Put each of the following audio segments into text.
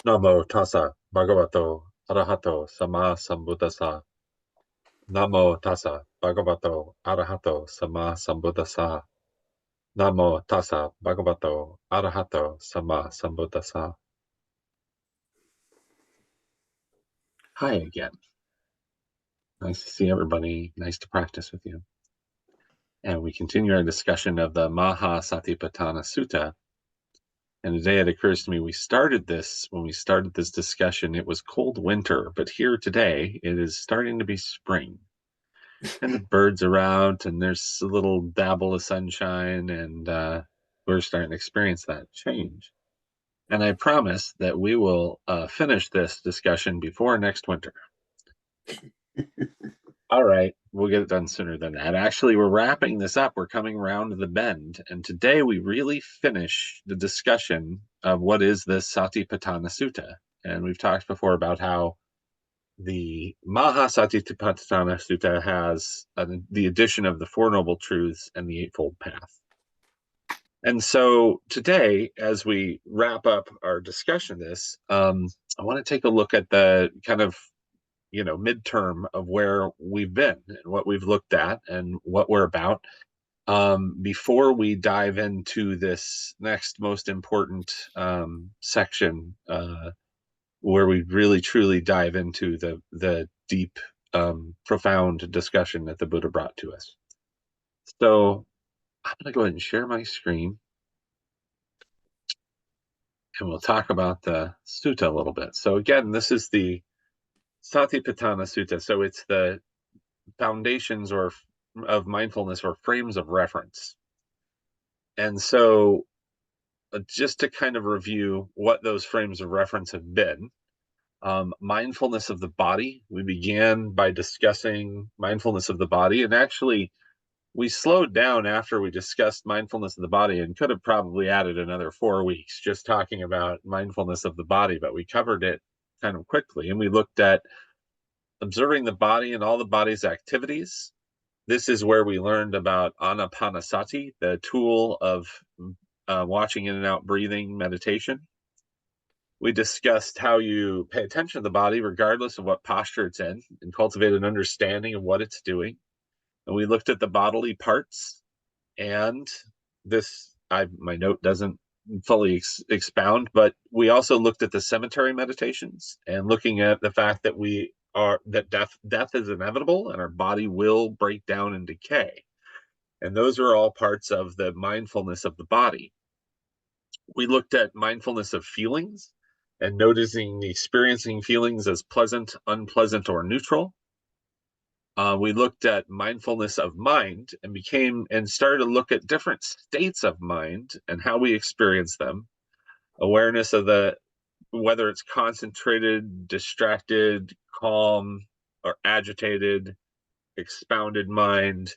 Namo tassa bhagavato arahato sama sambuddhassa. Namo tassa bhagavato arahato sama sambuddhassa. Namo tassa bhagavato arahato sama sambuddhassa. Hi again. Nice to see everybody. Nice to practice with you. And we continue our discussion of the Maha Satipatthana Sutta. And today it occurs to me, when we started this discussion, it was cold winter, but here today it is starting to be spring. And the birds are out, and there's a little dabble of sunshine, and we're starting to experience that change. And I promise that we will finish this discussion before next winter. All right, we'll get it done sooner than that. Actually, we're wrapping this up. We're coming around the bend. And today we really finish the discussion of what is the Satipatthana Sutta. And we've talked before about how the Maha Satipatthana Sutta has the addition of the Four Noble Truths and the Eightfold Path. And so today, as we wrap up our discussion of this, I want to take a look at the kind of midterm of where we've been and what we've looked at and what we're about before we dive into this next most important section where we really truly dive into the deep profound discussion that the Buddha brought to us. So I'm going to go ahead and share my screen and we'll talk about the sutta a little bit. So again, this is the Satipatthana Sutta. So it's the foundations of mindfulness or frames of reference. And so just to kind of review what those frames of reference have been, mindfulness of the body. We began by discussing mindfulness of the body, and actually we slowed down after we discussed mindfulness of the body and could have probably added another 4 weeks just talking about mindfulness of the body, but we covered it kind of quickly, and we looked at observing the body and all the body's activities. This is where we learned about anapanasati, the tool of watching in and out breathing meditation. We discussed how you pay attention to the body regardless of what posture it's in and cultivate an understanding of what it's doing. And we looked at the bodily parts, and this, my note doesn't fully expound, but we also looked at the cemetery meditations and looking at the fact that death is inevitable and our body will break down and decay. And those are all parts of the mindfulness of the body. We looked at mindfulness of feelings and noticing the experiencing feelings as pleasant, unpleasant, or neutral. We looked at mindfulness of mind and started to look at different states of mind and how we experience them. Awareness of whether it's concentrated, distracted, calm, or agitated, expounded mind.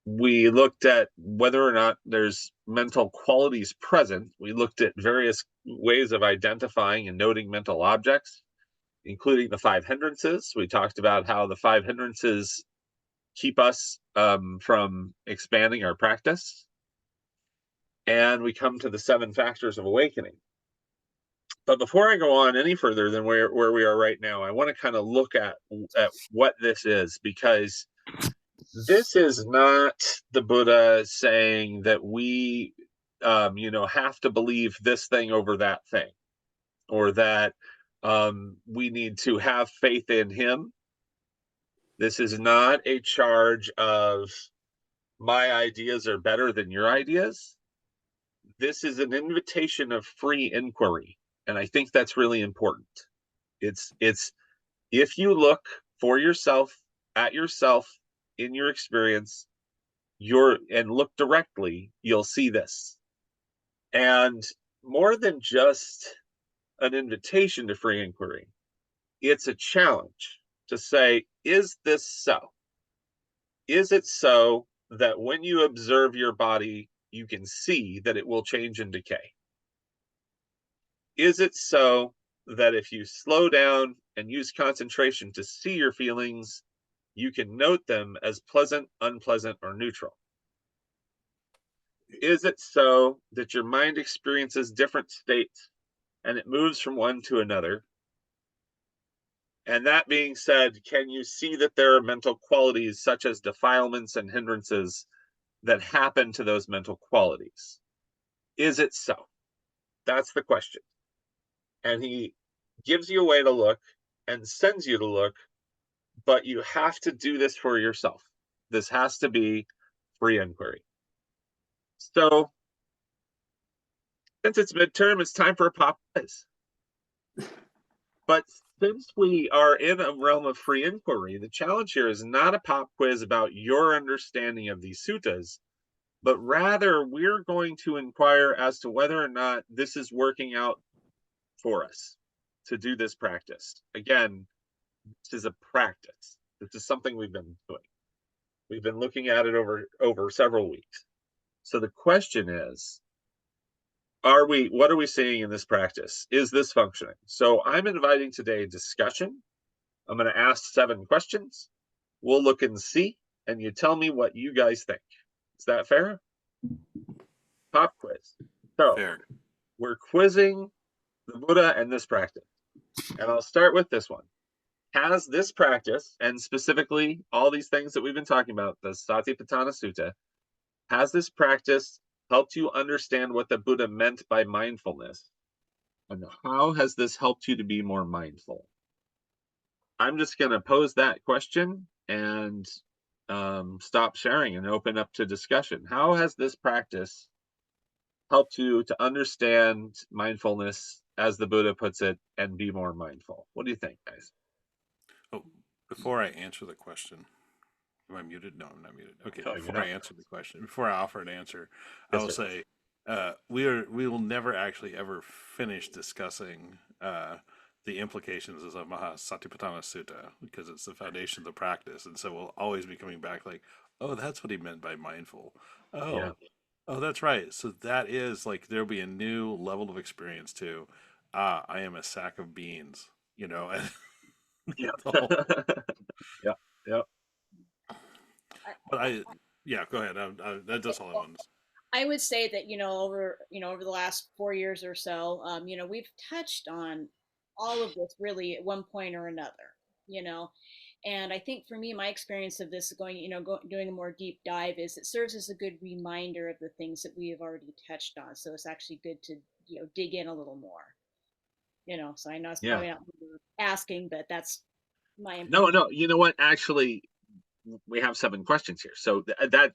We looked at whether or not there's mental qualities present. We looked at various ways of identifying and noting mental objects, including the 5 hindrances. We talked about how the 5 hindrances keep us from expanding our practice. And we come to the 7 factors of awakening. But before I go on any further than where we are right now, I want to kind of look at what this is, because this is not the Buddha saying that we, have to believe this thing over that thing, or that we need to have faith in him. This is not a charge of my ideas are better than your ideas. This is an invitation of free inquiry. And I think that's really important. It's if you look for yourself, at yourself, in your experience, and look directly, you'll see this. And more than just an invitation to free inquiry, it's a challenge to say, is this so? Is it so that when you observe your body, you can see that it will change and decay? Is it so that if you slow down and use concentration to see your feelings, you can note them as pleasant, unpleasant, or neutral? Is it so that your mind experiences different states and it moves from one to another. And that being said, can you see that there are mental qualities such as defilements and hindrances that happen to those mental qualities? Is it so? That's the question. And he gives you a way to look and sends you to look, but you have to do this for yourself. This has to be free inquiry. So, since it's midterm, it's time for a pop quiz. But since we are in a realm of free inquiry, the challenge here is not a pop quiz about your understanding of these suttas, but rather we're going to inquire as to whether or not this is working out for us to do this practice. Again, this is a practice. This is something we've been doing. We've been looking at it over several weeks. So the question is, what are we seeing in this practice? Is this functioning? So I'm inviting today discussion. I'm going to ask 7 questions. We'll look and see, and you tell me what you guys think. Is that fair? Pop quiz. So fair. We're quizzing the Buddha and this practice. And I'll start with this one. Has this practice, and specifically all these things that we've been talking about, the Satipatthana Sutta, has this practice helped you understand what the Buddha meant by mindfulness? And how has this helped you to be more mindful? I'm just going to pose that question and stop sharing and open up to discussion. How has this practice helped you to understand mindfulness, as the Buddha puts it, and be more mindful? What do you think, guys? Oh, before I answer the question, am I muted? No, I'm not muted. Okay, Oh, before I answer the question, before I offer an answer, I yes, will sir. say we will never actually ever finish discussing the implications of the Maha Satipatthana Sutta because it's the foundation of the practice, and so we'll always be coming back like, oh, that's what he meant by mindful. Oh, Yeah. oh, that's right. So that is like there'll be a new level of experience too. Ah, I am a sack of beans, you know. Yeah. And Yeah. Yeah. but yeah, go ahead. That's all I wanted to say. I would say that over the last 4 years or so, we've touched on all of this really at one point or another. You know, and I think for me, my experience of this doing a more deep dive is it serves as a good reminder of the things that we have already touched on. So it's actually good to dig in a little more. So I know it's Yeah. probably not what you're asking, but that's my No, impression. no. You know what? Actually, we have 7 questions here. So that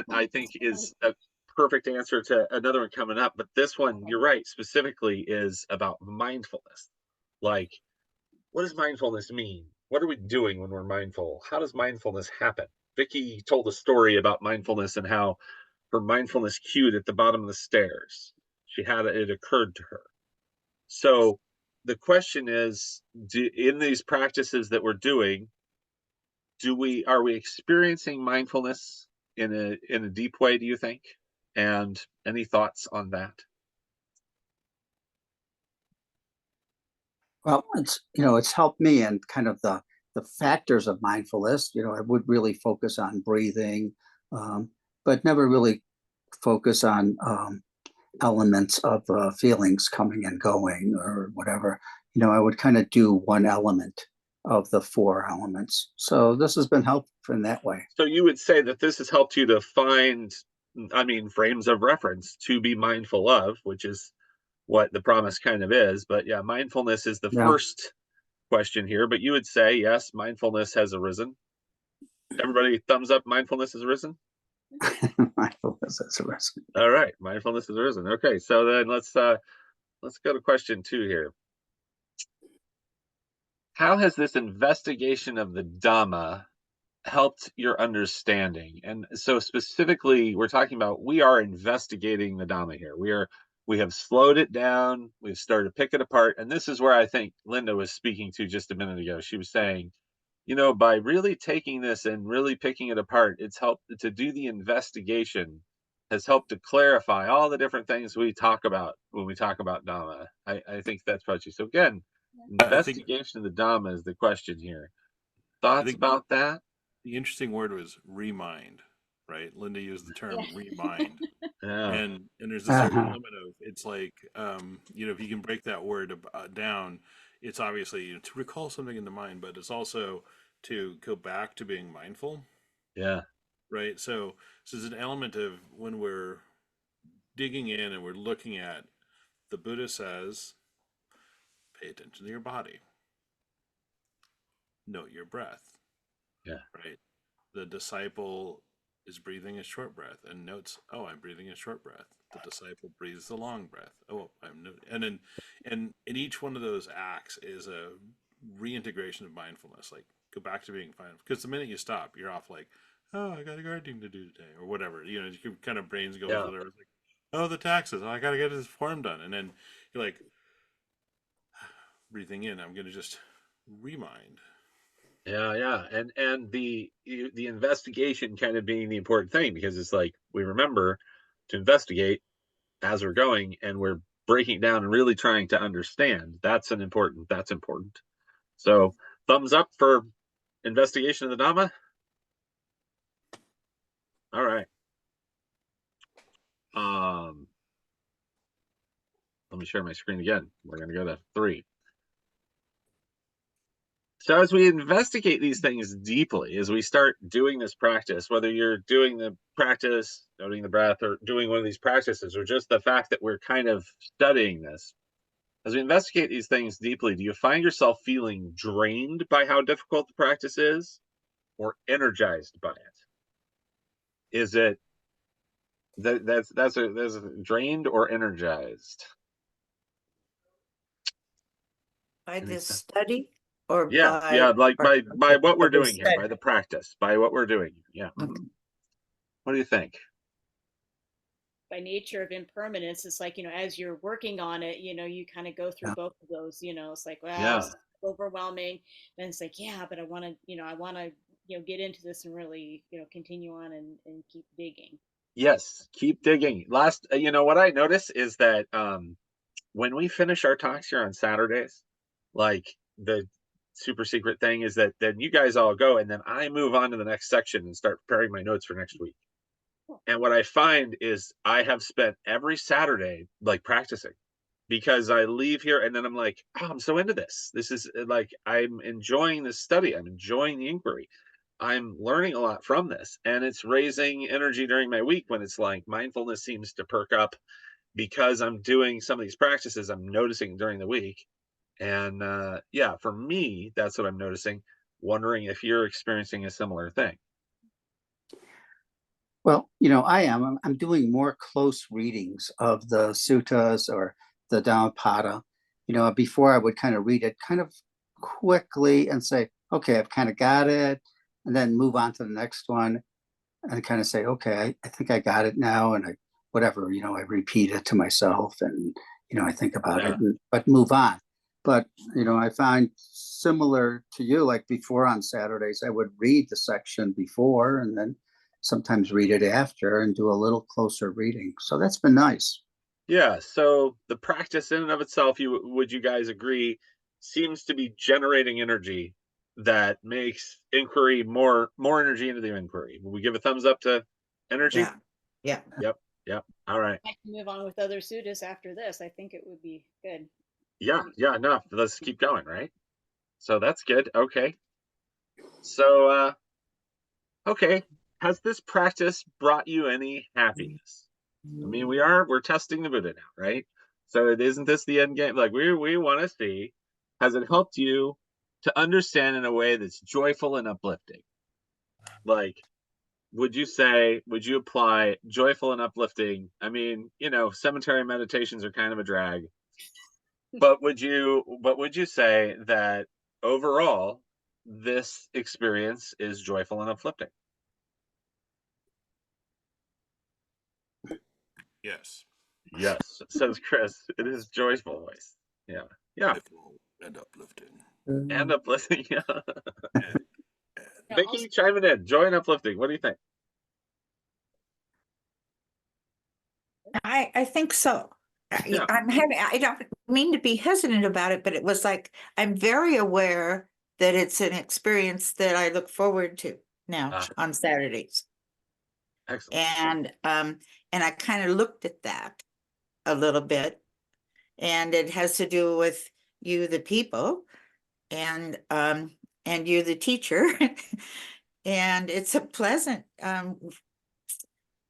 I think is a perfect answer to another one coming up. But this one, you're right, specifically is about mindfulness. Like, what does mindfulness mean? What are we doing when we're mindful? How does mindfulness happen? Vicky told a story about mindfulness and how her mindfulness cued at the bottom of the stairs. She had it occurred to her. So the question is, in these practices that we're doing, are we experiencing mindfulness in a deep way, do you think? And any thoughts on that? Well, it's helped me in kind of the factors of mindfulness. I would really focus on breathing, but never really focus on elements of feelings coming and going or whatever. I would kind of do one element of the 4 elements. So this has been helpful in that way. So you would say that this has helped you to find, I mean, frames of reference to be mindful of, which is what the promise kind of is. But yeah, mindfulness is the Yeah. first question here. But you would say, yes, mindfulness has arisen. Everybody, thumbs up, mindfulness has arisen. Mindfulness has arisen. All right, mindfulness has arisen. Okay, so then let's go to question 2 here. How has this investigation of the Dhamma helped your understanding? And so specifically, we're talking about we are investigating the Dhamma here. We have slowed it down. We've started to pick it apart. And this is where I think Linda was speaking to just a minute ago. She was saying, by really taking this and really picking it apart, it's helped to do the investigation, has helped to clarify all the different things we talk about when we talk about Dhamma. I think that's what you. So again, I think investigation of the Dhamma is the question here. Thoughts about that? the interesting word was remind. right? Linda used the term Yeah. remind. Yeah. And there's a certain Uh-huh. element of, it's like, if you can break that word down, it's obviously, to recall something in the mind, but it's also to go back to being mindful, Yeah. right? So there's an element of when we're digging in and we're looking at, the Buddha says, pay attention to your body, note your breath, Yeah. right? The disciple is breathing a short breath and notes, oh, I'm breathing a short breath. The disciple breathes a long breath. Oh, and in each one of those acts is a reintegration of mindfulness. Like, go back to being fine, because the minute you stop, you're off like, oh, I got a gardening to do today or whatever. Your kind of brains goes Yeah. whatever. It's like, oh, the taxes. Oh, I got to get this form done, and then you're like, breathing in. I'm gonna just remind. Yeah. And the investigation kind of being the important thing, because it's like we remember to investigate as we're going, and we're breaking down and really trying to understand. That's important. So thumbs up for investigation of the Dhamma. All right. Let me share my screen again. We're going to go to 3. So as we investigate these things deeply, as we start doing this practice, whether you're doing the practice, noting the breath, or doing one of these practices, or just the fact that we're kind of studying this, as we investigate these things deeply, do you find yourself feeling drained by how difficult the practice is, or energized by it? Is it that's a drained or energized? By Any the sense? study or Yeah, by like or by what we're by the doing here, study? by the practice, by what we're doing. Yeah. Okay. What do you think? By nature of impermanence, it's like, as you're working on it, you kind of go through Yeah. both of those. It's like, wow, Yeah. this is overwhelming. Then it's like, yeah, but I want to get into this and really continue on and keep digging. Yes, keep digging. Last, what I notice is that when we finish our talks here on Saturdays, like the super secret thing is that then you guys all go, and then I move on to the next section and start preparing my notes for next week. And what I find is I have spent every Saturday like practicing, because I leave here and then I'm like, oh, I'm so into this. This is like, I'm enjoying this study. I'm enjoying the inquiry. I'm learning a lot from this, and it's raising energy during my week when it's like mindfulness seems to perk up because I'm doing some of these practices I'm noticing during the week. And yeah, for me, that's what I'm noticing. Wondering if you're experiencing a similar thing. Well, I am. I'm doing more close readings of the suttas or the Dhammapada. Before I would kind of read it kind of quickly and say, okay, I've kind of got it, and then move on to the next one and kind of say, okay, I think I got it now. And I repeat it to myself and, I think about Yeah. it, but move on. But, I find similar to you, like before on Saturdays, I would read the section before and then sometimes read it after and do a little closer reading. So that's been nice. Yeah. So the practice in and of itself, would you guys agree, seems to be generating energy that makes inquiry more energy into the inquiry. Will we give a thumbs up to energy? Yeah. Yeah. Yep. All right. I can move on with other suttas after this. I think it would be good. Yeah. No, let's keep going, right? So that's good. Okay. So okay, has this practice brought you any happiness? I mean, we're testing the Buddha now, right? So isn't this the end game? Like we want to see, has it helped you to understand in a way that's joyful and uplifting? Like, would you apply joyful and uplifting? I mean, cemetery meditations are kind of a drag, but would you say that overall this experience is joyful and uplifting? Yes. Yes, says Chris. It is joyful voice. Yeah. Joyful and uplifting. And uplifting. Yeah. And, Now, Vicky, chiming in. Joy and uplifting. What do you think? I think so. Yeah. I don't mean to be hesitant about it, but it was like, I'm very aware that it's an experience that I look forward to now on Saturdays. Excellent. And I kind of looked at that a little bit, and it has to do with you, the people, and you, the teacher. And it's a pleasant,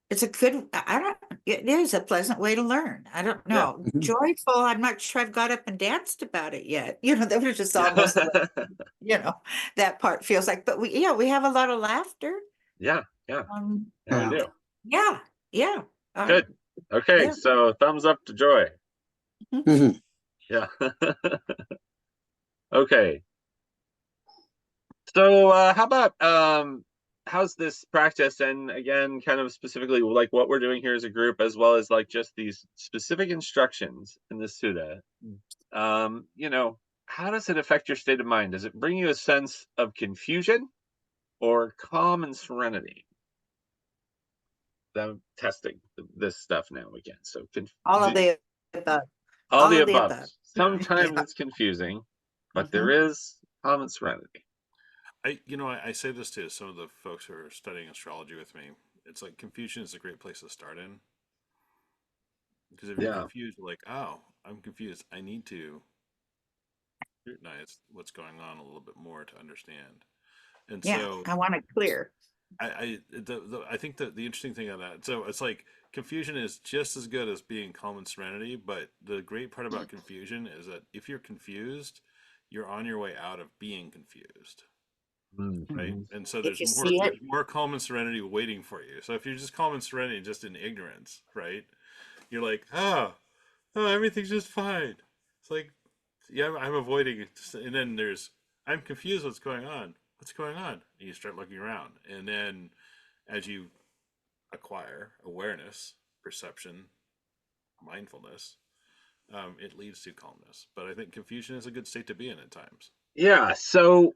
it's a good, I don't, it is a pleasant way to learn. I don't Yeah. know. Joyful, I'm not sure I've got up and danced about it yet. That was just almost, that part feels like, but we have a lot of laughter. Yeah. Yeah. Um, Yeah, we do. yeah, yeah. Good. Okay. yeah. So thumbs up to Joy. Mhm. Yeah. Okay. So how about how's this practice, and again, kind of specifically like what we're doing here as a group, as well as like just these specific instructions in the sutta, how does it affect your state of mind? Does it bring you a sense of confusion or calm and serenity? I'm testing this stuff now again. So All of the above. all the of the above. above. Sometimes Yeah. it's confusing, but Mhm. there is calm and serenity. I say this to some of the folks who are studying astrology with me. It's like confusion is a great place to start in. Because if you're Yeah. confused, you're like, oh, I'm confused. I need to scrutinize what's going on a little bit more to understand. And Yeah, so I want it clear. I think that the interesting thing on that, so it's like confusion is just as good as being calm and serenity, but the great part about confusion is that if you're confused, you're on your way out of being confused. Right. Mhm. And so If there's you see it, more calm and serenity waiting for you. So if you're just calm and serenity just in ignorance, right? You're like, oh, everything's just fine. It's like, yeah, I'm avoiding it. And then I'm confused. What's going on? What's going on? And you start looking around. And then as you acquire awareness, perception, mindfulness, it leads to calmness. But I think confusion is a good state to be in at times. Yeah. So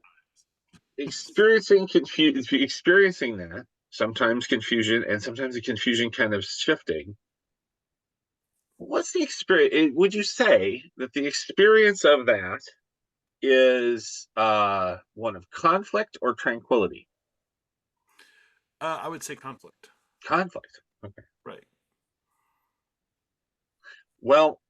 experiencing that, sometimes confusion, and sometimes the confusion kind of shifting. What's the experience? Would you say that the experience of that is one of conflict or tranquility? I would say conflict. Conflict. Okay. Right. Well,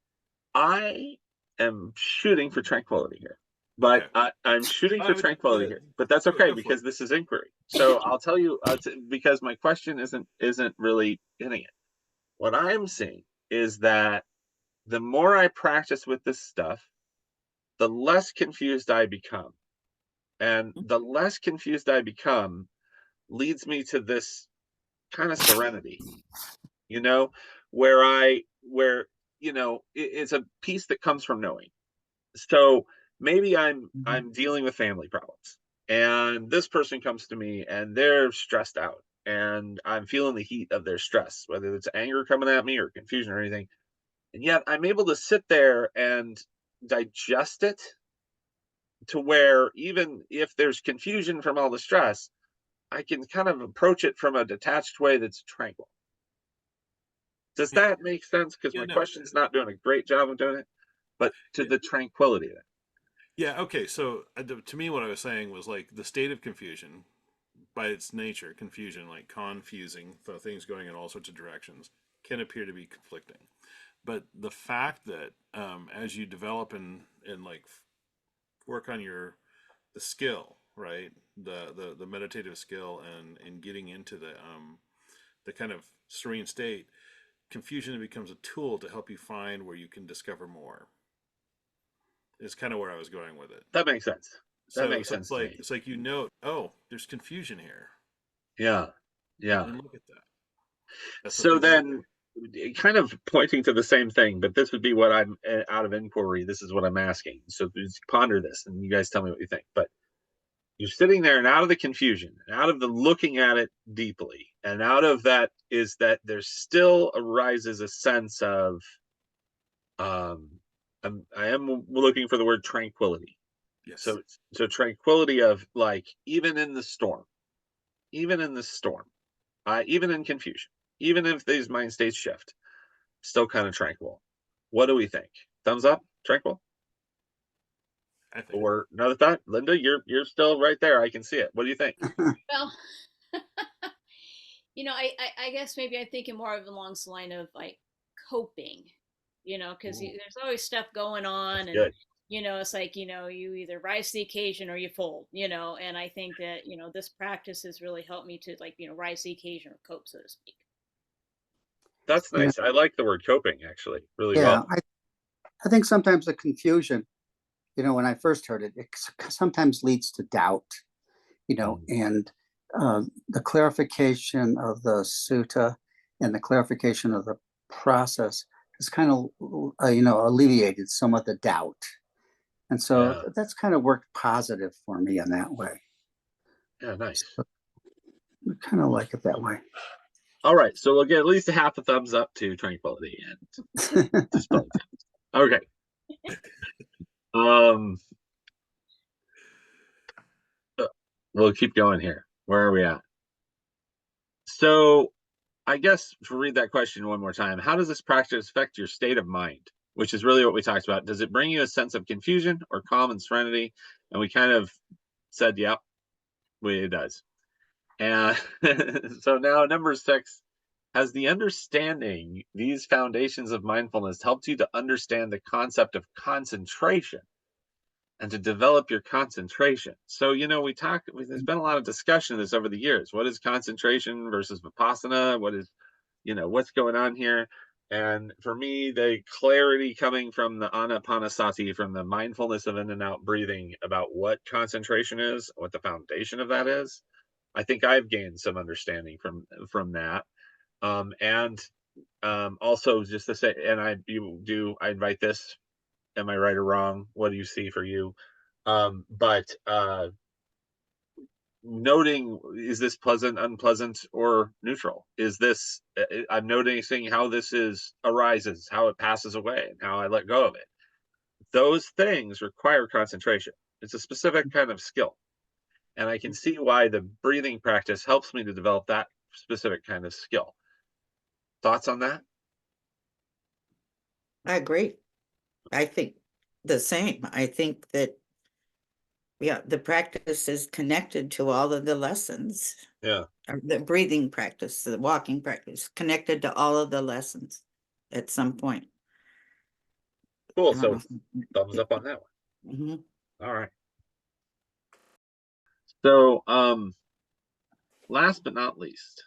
I am shooting for tranquility here, but Okay. I'm shooting for tranquility here, but that's Go, okay go for because it. this is inquiry. So I'll tell you because my question isn't really getting it. What I'm seeing is that the more I practice with this stuff, the less confused I become. And the less confused I become leads me to this kind of serenity, you know, where it's a peace that comes from knowing. So maybe I'm dealing with family problems, and this person comes to me and they're stressed out, and I'm feeling the heat of their stress, whether it's anger coming at me or confusion or anything. And yet I'm able to sit there and digest it to where even if there's confusion from all the stress, I can kind of approach it from a detached way that's tranquil. Does Yeah. that make sense? Because Yeah. my No. question's not doing a great job of doing it, but to Yeah. the tranquility of it. Yeah. Okay. So to me, what I was saying was like the state of confusion, by its nature, confusion, like confusing, things going in all sorts of directions, can appear to be conflicting. But the fact that as you develop and like work on the skill, right, the meditative skill, and getting into the kind of serene state, confusion becomes a tool to help you find where you can discover more. Is kind of where I was going with it. That makes sense. That So makes so sense to me. it's like you note, oh, there's confusion here, Yeah. Yeah. and look at that. That's what So things look then, kind of pointing to the same thing, but this would be what I'm out of inquiry. This is what I'm asking. So just ponder this, and you guys tell me what you think. But you're sitting there, and out of the confusion, and out of the looking at it deeply, and out of that is that there still arises a sense of, I am looking for the word tranquility. like. Yes. So tranquility of like even in the storm, even in confusion, even if these mind states shift, still kind of tranquil. What do we think? Thumbs up, tranquil, I think. or another thought? Linda, you're still right there. I can see it. What do you think? Well, I guess maybe I'm thinking more of along the line of like coping, because Ooh, there's always stuff going that's on, and good. it's like you either rise to the occasion or you fold, and I think that this practice has really helped me to like rise to the occasion or cope, so to speak. That's Yeah, nice. I like the word coping actually really yeah. well. I think sometimes the confusion, when I first heard it, it sometimes leads to doubt, Mm, and the clarification of the sutta and the clarification of the process has kind of, alleviated some of the doubt. And so yeah. that's kind of worked positive for me in that way. Yeah, nice. I kind of like it that way. All right, so we'll get at least a half a thumbs up to tranquility and disability. Okay. Um, we'll keep going here. Where are we at? So I guess to read that question one more time, how does this practice affect your state of mind? Which is really what we talked about. Does it bring you a sense of confusion or calm and serenity? And we kind of said, yep, it does. And so now number 6, has the understanding these foundations of mindfulness helped you to understand the concept of concentration and to develop your concentration? So, there's been a lot of discussion of this over the years. What is concentration versus vipassana? What is, what's going on here? And for me, the clarity coming from the anapanasati, from the mindfulness of in and out breathing about what concentration is, what the foundation of that is, I think I've gained some understanding from that. And also just to say, and I invite this, am I right or wrong? What do you see for you? But noting, is this pleasant, unpleasant, or neutral? Is this, I'm noticing how this arises, how it passes away, and how I let go of it. Those things require concentration. It's a specific kind of skill. And I can see why the breathing practice helps me to develop that specific kind of skill. Thoughts on that? I agree. I think the same. I think that, yeah, the practice is connected to all of the lessons. Yeah. Or the breathing practice, the walking practice, connected to all of the lessons at some point. Cool. So Uh, thumbs up on that one. mhm. All right. So last but not least,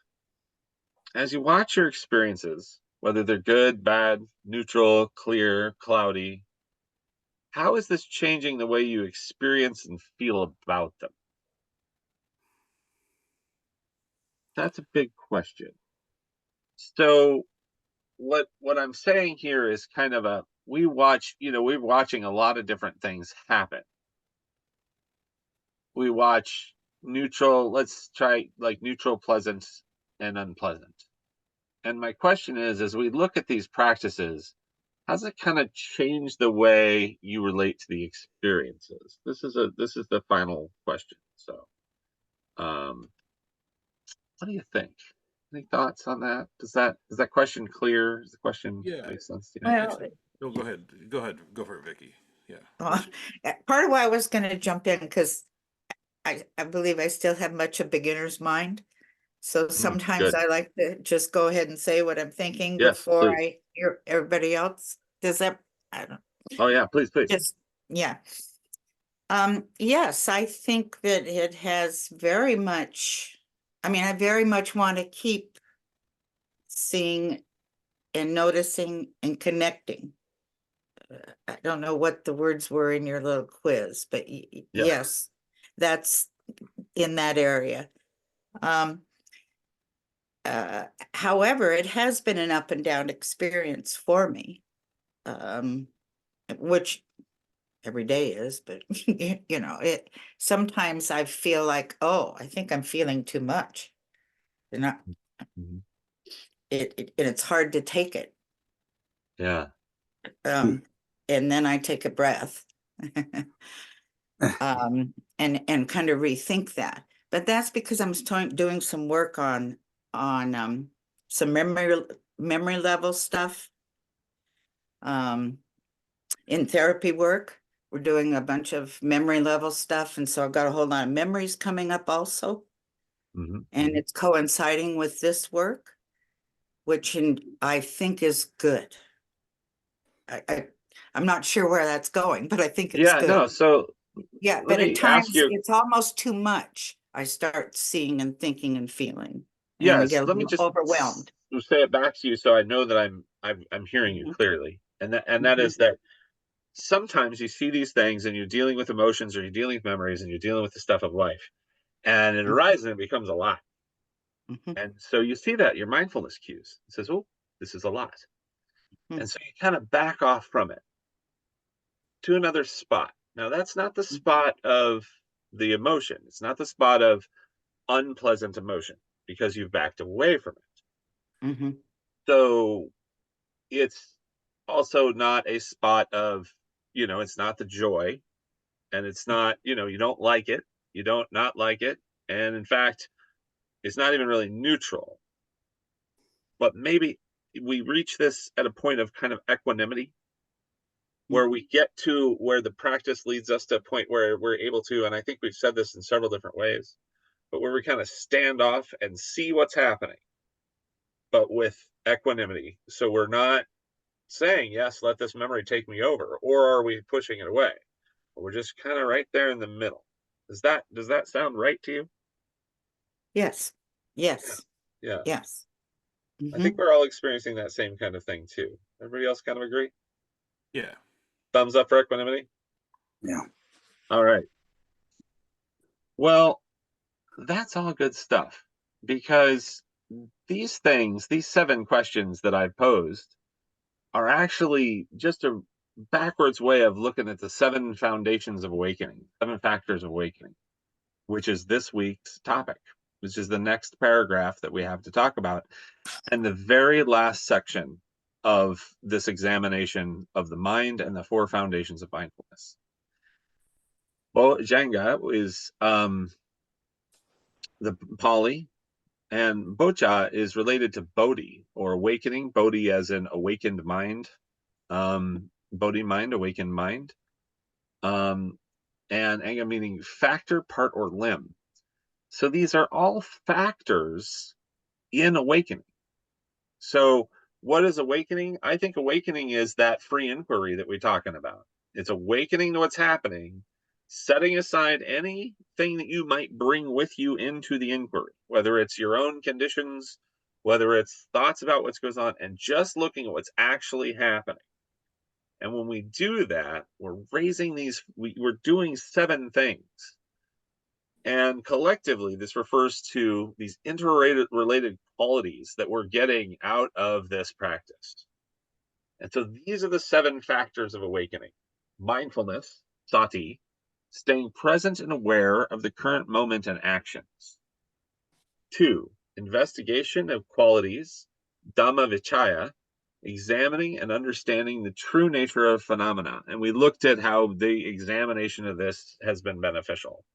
as you watch your experiences, whether they're good, bad, neutral, clear, cloudy, how is this changing the way you experience and feel about them? That's a big question. So what I'm saying here is kind of we're watching a lot of different things happen. We watch neutral, let's try like neutral, pleasant, and unpleasant. And my question is, as we look at these practices, how's it kind of change the way you relate to the experiences? This is the final question. So, what do you think? Any thoughts on that? Is that question clear? Does the question Yeah. make sense to you? Well, Oh, go ahead. Go ahead. Go for it, Vicky. Yeah. well, part of why I was going to jump in, because I believe I still have much of beginner's mind. So sometimes Good. I like to just go ahead and say what I'm thinking Yes, before please. I hear everybody else. Does that, I don't, Oh yeah, please, please. just, yeah. Yes, I think that it has very much, I very much want to keep seeing and noticing and connecting. I don't know what the words were in your little quiz, but Yeah. yes, that's in that area. However, it has been an up and down experience for me, which every day is, but it sometimes I feel like, oh, I think I'm feeling too much. And Mhm. and it's hard to take it. Yeah. Hmm. And then I take a breath. And kind of rethink that. But that's because I'm doing some work on some memory level stuff. In therapy work, we're doing a bunch of memory level stuff, and so I've got a whole lot of memories coming up also. and it's coinciding with this work, which I think is good. I'm not sure where that's going, but I think it's good. No, so yeah, let but at me ask times you, it's almost too much. I start seeing and thinking and feeling, and I yes, get a let me little just overwhelmed. say it back to you so I know that I'm hearing you clearly. And that is that sometimes you see these things and you're dealing with emotions, or you're dealing with memories, and you're dealing with the stuff of life, and it arises and it becomes a lot. And so you see that your mindfulness cues. It says, oh, this is a lot. And so you kind of back off from it to another spot. Now, that's not the spot of the emotion. It's not the spot of unpleasant emotion, because you've backed away from it. So it's also not a spot of, it's not the joy, and it's not, you don't like it, you don't not like it. And in fact, it's not even really neutral. But maybe we reach this at a point of kind of equanimity, where we get to where the practice leads us to a point where we're able to, and I think we've said this in several different ways, but where we kind of stand off and see what's happening, but with equanimity. So we're not saying, yes, let this memory take me over, or are we pushing it away? We're just kind of right there in the middle. Does that sound right to you? Yes. Yes. Yeah. Yes. I think we're all experiencing that same kind of thing too. Everybody else kind of agree? Yeah. Thumbs up for equanimity? Yeah. All right. Well, that's all good stuff, because these things, these 7 questions that I've posed, are actually just a backwards way of looking at the 7 foundations of awakening, 7 factors of awakening, which is this week's topic, which is the next paragraph that we have to talk about, and the very last section of this examination of the mind and the 4 foundations of mindfulness. Bojjhaṅga is the Pali, and Bojjha is related to Bodhi, or awakening. Bodhi as in awakened mind. Bodhi mind, awakened mind. And Anga meaning factor, part, or limb. So these are all factors in awakening. So what is awakening? I think awakening is that free inquiry that we're talking about. It's awakening to what's happening, setting aside anything that you might bring with you into the inquiry, whether it's your own conditions, whether it's thoughts about what goes on, and just looking at what's actually happening. And when we do that, we're we're doing 7 things. And collectively, this refers to these interrelated qualities that we're getting out of this practice. And so these are the 7 factors of awakening: mindfulness, sati, staying present and aware of the current moment and actions. 2, investigation of qualities, dhamma vichaya, examining and understanding the true nature of phenomena. And we looked at how the examination of this has been beneficial.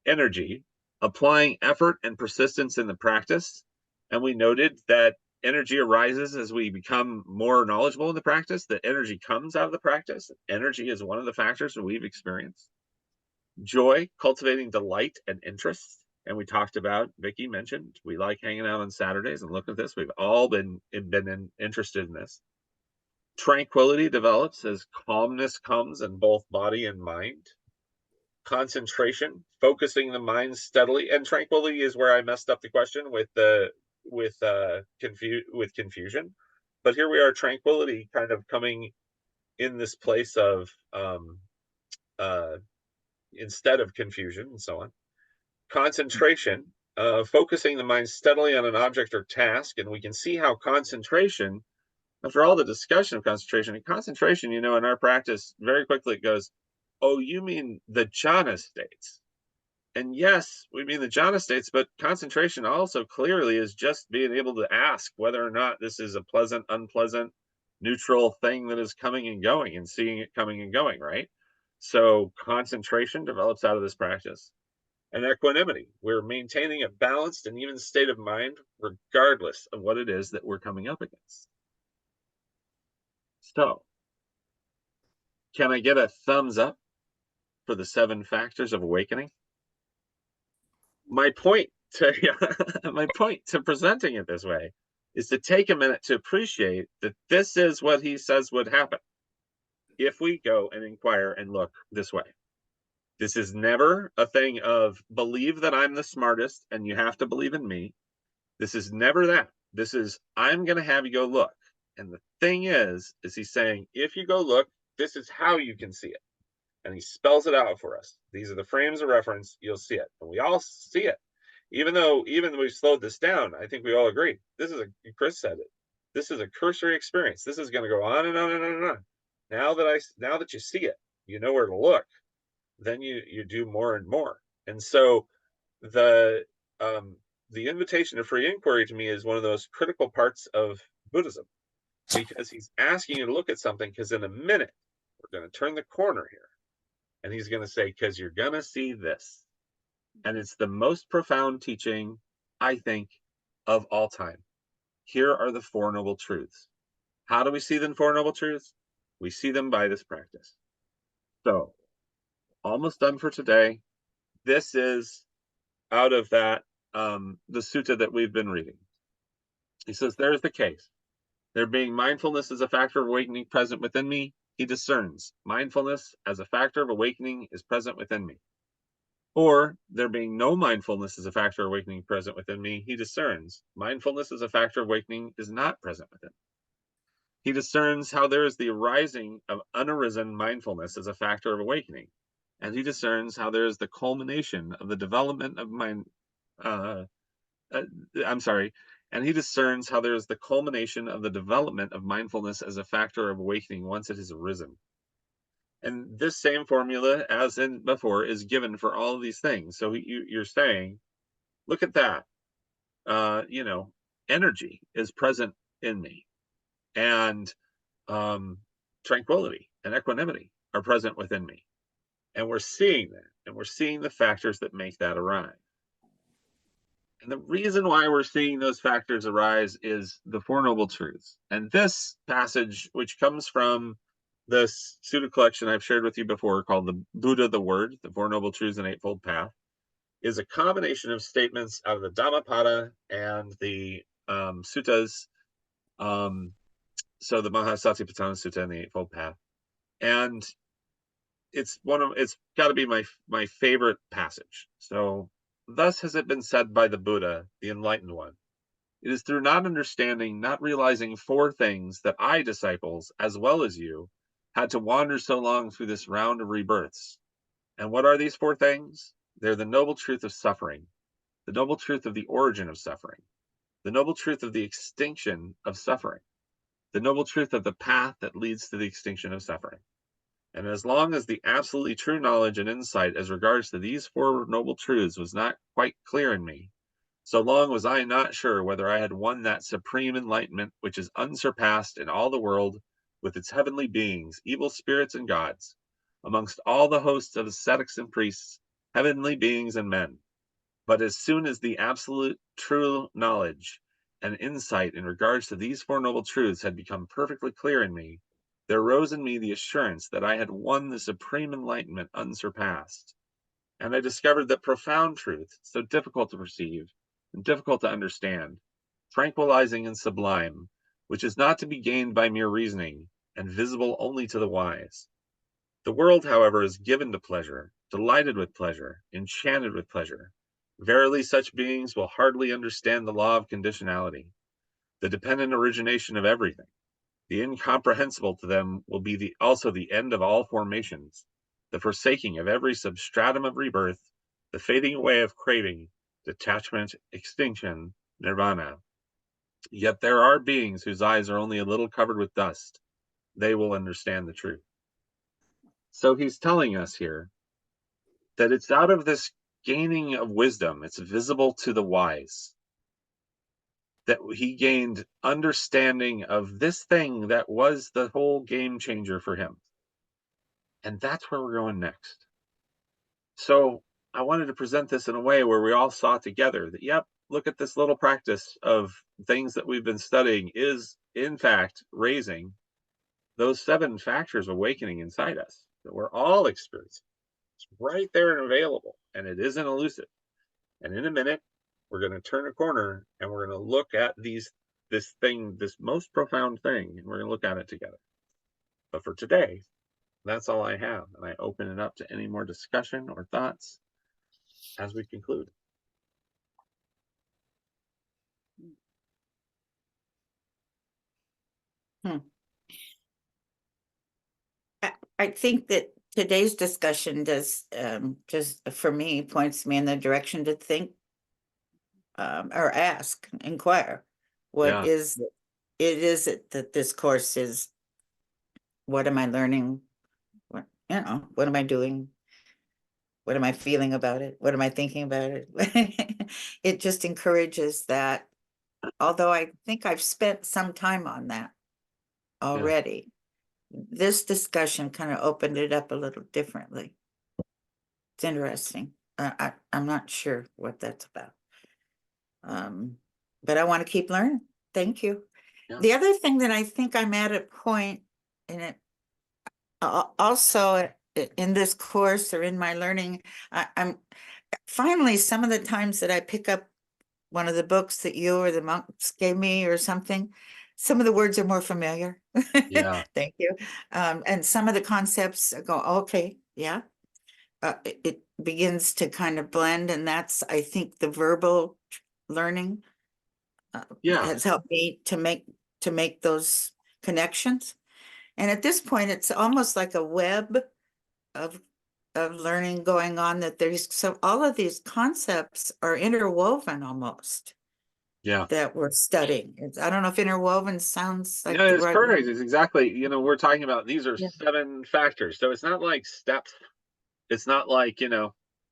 Energy, applying effort and persistence in the practice. And we noted that energy arises as we become more knowledgeable in the practice, that energy comes out of the practice. Energy is one of the factors that we've experienced. Joy, cultivating delight and interest. And we talked about, Vicky mentioned, we like hanging out on Saturdays and look at this. We've all been interested in this. Tranquility develops as calmness comes in both body and mind. Concentration, focusing the mind steadily, and tranquility is where I messed up the question with confusion. But here we are, tranquility kind of coming in this place of instead of confusion, and so on. Concentration, focusing the mind steadily on an object or task, and we can see how concentration, after all the discussion of concentration, in our practice, very quickly it goes, oh, you mean the jhana states? And yes, we mean the jhana states, but concentration also clearly is just being able to ask whether or not this is a pleasant, unpleasant, neutral thing that is coming and going, and seeing it coming and going, right? So concentration develops out of this practice. And equanimity, we're maintaining a balanced and even state of mind regardless of what it is that we're coming up against. So, can I get a thumbs up for the 7 factors of awakening? My point my point to presenting it this way is to take a minute to appreciate that this is what he says would happen if we go and inquire and look this way. This is never a thing of believe that I'm the smartest and you have to believe in me. This is never that. This is, I'm going to have you go look. And the thing is he's saying, if you go look, this is how you can see it. And he spells it out for us. These are the frames of reference. You'll see it. And we all see it. Even though we've slowed this down, I think we all agree. Chris said it. This is a cursory experience. This is going to go on and on and on and on. Now that you see it, you know where to look. Then you do more and more. And so the invitation to free inquiry to me is one of those critical parts of Buddhism, because he's asking you to look at something, because in a minute we're going to turn the corner here and he's going to say, because you're going to see this. And it's the most profound teaching, I think, of all time. Here are the Four Noble Truths. How do we see the Four Noble Truths? We see them by this practice. So, almost done for today. This is out of that, the sutta that we've been reading. He says, there's the case. There being mindfulness as a factor of awakening present within me, he discerns. Mindfulness as a factor of awakening is present within me. Or, there being no mindfulness as a factor of awakening present within me, he discerns. Mindfulness as a factor of awakening is not present within me. He discerns how there is the arising of unarisen mindfulness as a factor of awakening. And he discerns how there is the culmination of the development of mind. And he discerns how there is the culmination of the development of mindfulness as a factor of awakening once it has arisen. And this same formula, as in before, is given for all of these things. So you're saying, look at that. Energy is present in me, and tranquility and equanimity are present within me. And we're seeing that, and we're seeing the factors that make that arise. And the reason why we're seeing those factors arise is the Four Noble Truths. And this passage, which comes from this sutta collection I've shared with you before called the Buddha, the Word, the Four Noble Truths and Eightfold Path, is a combination of statements out of the Dhammapada and the suttas. So the Maha Satipatthana Sutta and the Eightfold Path. And it's got to be my favorite passage. So, thus has it been said by the Buddha, the enlightened one. It is through not understanding, not realizing four things that I, disciples, as well as you, had to wander so long through this round of rebirths. And what are these four things? They're the noble truth of suffering, the noble truth of the origin of suffering, the noble truth of the extinction of suffering, the noble truth of the path that leads to the extinction of suffering. And as long as the absolutely true knowledge and insight as regards to these four noble truths was not quite clear in me, so long was I not sure whether I had won that supreme enlightenment which is unsurpassed in all the world, with its heavenly beings, evil spirits and gods, amongst all the hosts of ascetics and priests, heavenly beings and men. But as soon as the absolute true knowledge and insight in regards to these four noble truths had become perfectly clear in me, there rose in me the assurance that I had won the supreme enlightenment unsurpassed. And I discovered that profound truth, so difficult to perceive and difficult to understand, tranquilizing and sublime, which is not to be gained by mere reasoning and visible only to the wise. The world, however, is given to pleasure, delighted with pleasure, enchanted with pleasure. Verily, such beings will hardly understand the law of conditionality, the dependent origination of everything. The incomprehensible to them will be also the end of all formations, the forsaking of every substratum of rebirth, the fading away of craving, detachment, extinction, nirvana. Yet there are beings whose eyes are only a little covered with dust. They will understand the truth. So he's telling us here that it's out of this gaining of wisdom, it's visible to the wise, that he gained understanding of this thing that was the whole game changer for him. And that's where we're going next. So I wanted to present this in a way where we all saw together that, yep, look at this little practice of things that we've been studying is, in fact, raising those 7 factors of awakening inside us that we're all experiencing. It's right there and available, and it isn't elusive. And in a minute, We're going to turn a corner and we're going to look at this most profound thing, and we're going to look at it together. But for today, that's all I have. And I open it up to any more discussion or thoughts as we conclude. I think that today's discussion does, just for me, points me in the direction to think, or ask, inquire. What is it that this course is? What am I learning? What am I doing? What am I feeling about it? What am I thinking about it? It just encourages that, although I think I've spent some time on that already. This discussion kind of opened it up a little differently. It's interesting. I'm not sure what that's about. But I want to keep learning. Thank you. Yeah. The other thing that I think I'm at a point in it, also in this course or in my learning, I'm finally, some of the times that I pick up one of the books that you or the monks gave me or something, some of the words are more familiar. Yeah. Thank you. And some of the concepts go, okay, yeah. It begins to kind of blend, and that's, I think, the verbal learning has helped me to make those connections. And at this point, it's almost like a web of learning going on, that so all of these concepts are interwoven almost. Yeah. That we're studying. I don't know if interwoven sounds like Yeah, the it's right perfect. word. It's exactly, we're talking about, these are Yeah. 7 factors. So it's not like steps. It's not like,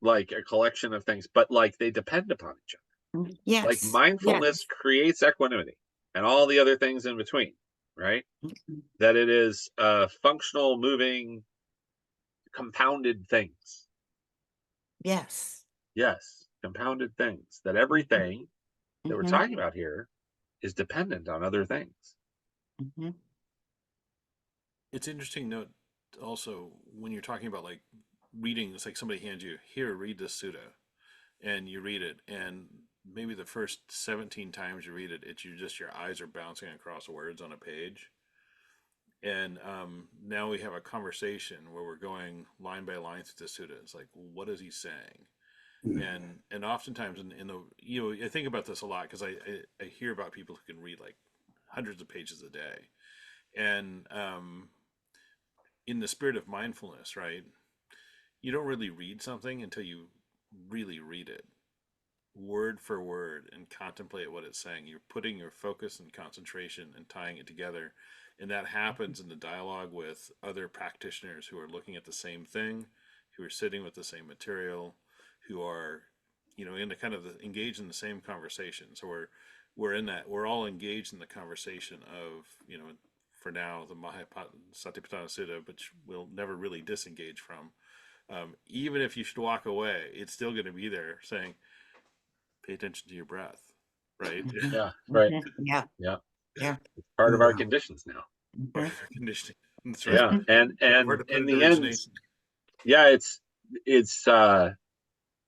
like a collection of things, but like they depend upon each other. Yes. Like mindfulness creates equanimity and all the other things in between, right? That it is functional, moving, compounded things. Yes. Yes, compounded things. That everything that we're talking about here is dependent on other things. It's interesting note also when you're talking about like reading. It's like somebody hands you, here, read this sutta, and you read it, and maybe the first 17 times you read it, your eyes are bouncing across words on a page. And now we have a conversation where we're going line by line through the sutta. It's like, what is he saying? And oftentimes in the I think about this a lot because I hear about people who can read like hundreds of pages a day, and in the spirit of mindfulness, right? You don't really read something until you really read it, word for word, and contemplate what it's saying. You're putting your focus and concentration and tying it together. And that happens in the dialogue with other practitioners who are looking at the same thing, who are sitting with the same material, who are, in the kind of engaged in the same conversation. So we're all engaged in the conversation of, for now, the Maha Satipatthana Sutta, which we'll never really disengage from. Even if you should walk away, it's still going to be there saying, pay attention to your breath, right? Yeah, right. Yeah. It's part of our conditions now. Part of our conditioning. That's right. Yeah, and Where to put in it the end, origination. yeah,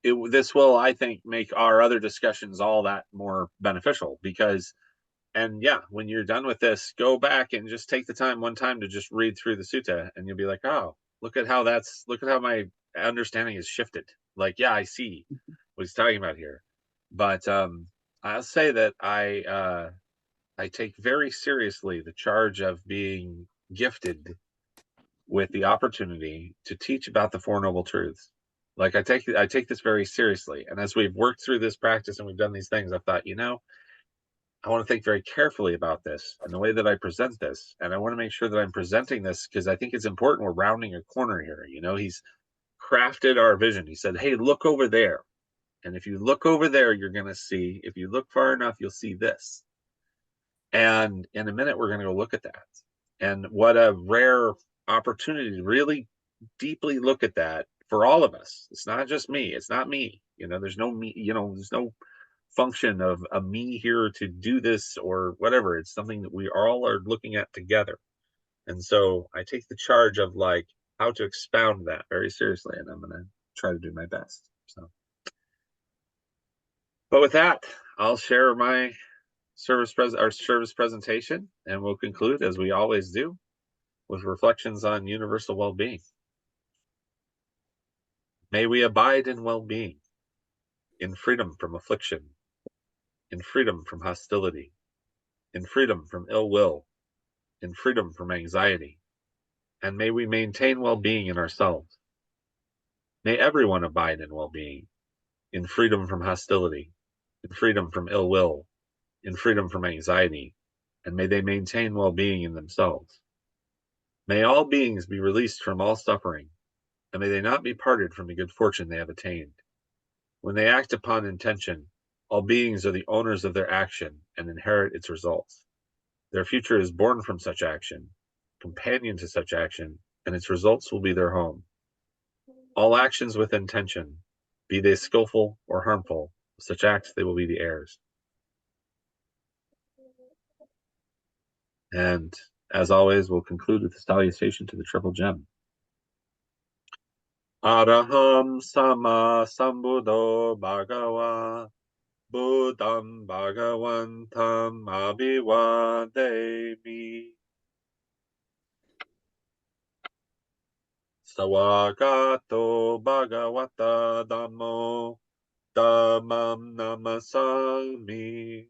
this will, I think, make our other discussions all that more beneficial because, and yeah, when you're done with this, go back and just take the time one time to just read through the sutta, and you'll be like, oh, look at how my understanding has shifted. Like, yeah, I see what he's talking about here. But I'll say that I take very seriously the charge of being gifted with the opportunity to teach about the Four Noble Truths. Like I take this very seriously. And as we've worked through this practice and we've done these things, I've thought, I want to think very carefully about this and the way that I present this. And I want to make sure that I'm presenting this because I think it's important. We're rounding a corner here. He's crafted our vision. He said, hey, look over there. And if you look over there, you're going to see, if you look far enough, you'll see this. And in a minute, we're going to go look at that. And what a rare opportunity to really deeply look at that for all of us. It's not just me. It's not me. There's no me, there's no function of a me here to do this or whatever. It's something that we all are looking at together. And so I take the charge of like how to expound that very seriously. And I'm going to try to do my best. So. But with that, I'll share my our service presentation, and we'll conclude, as we always do, with reflections on universal well-being. May we abide in well-being, in freedom from affliction, in freedom from hostility, in freedom from ill will, in freedom from anxiety, and may we maintain well-being in ourselves. May everyone abide in well-being, in freedom from hostility, in freedom from ill will, in freedom from anxiety, and may they maintain well-being in themselves. May all beings be released from all suffering, and may they not be parted from the good fortune they have attained. When they act upon intention, all beings are the owners of their action and inherit its results. Their future is born from such action, companion to such action, and its results will be their home. All actions with intention, be they skillful or harmful, of such acts they will be the heirs. And as always, we'll conclude with the salutation to the Triple Gem. Araham Sama Sambuddho Bhagava Buddham Bhagavantam Abhivademi. Sawagato Bhagavata Dhammo Dhammam Namasami.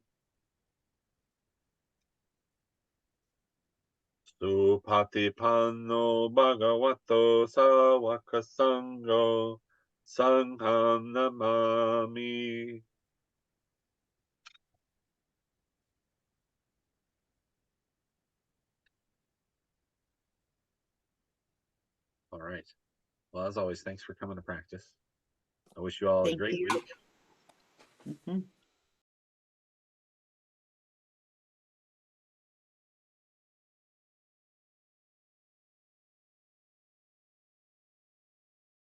Supatipanno Bhagavato Sawaka Sangho Sangham Namami. All right. Well, as always, thanks for coming to practice. I wish you all a Thank great you. week. Mhm.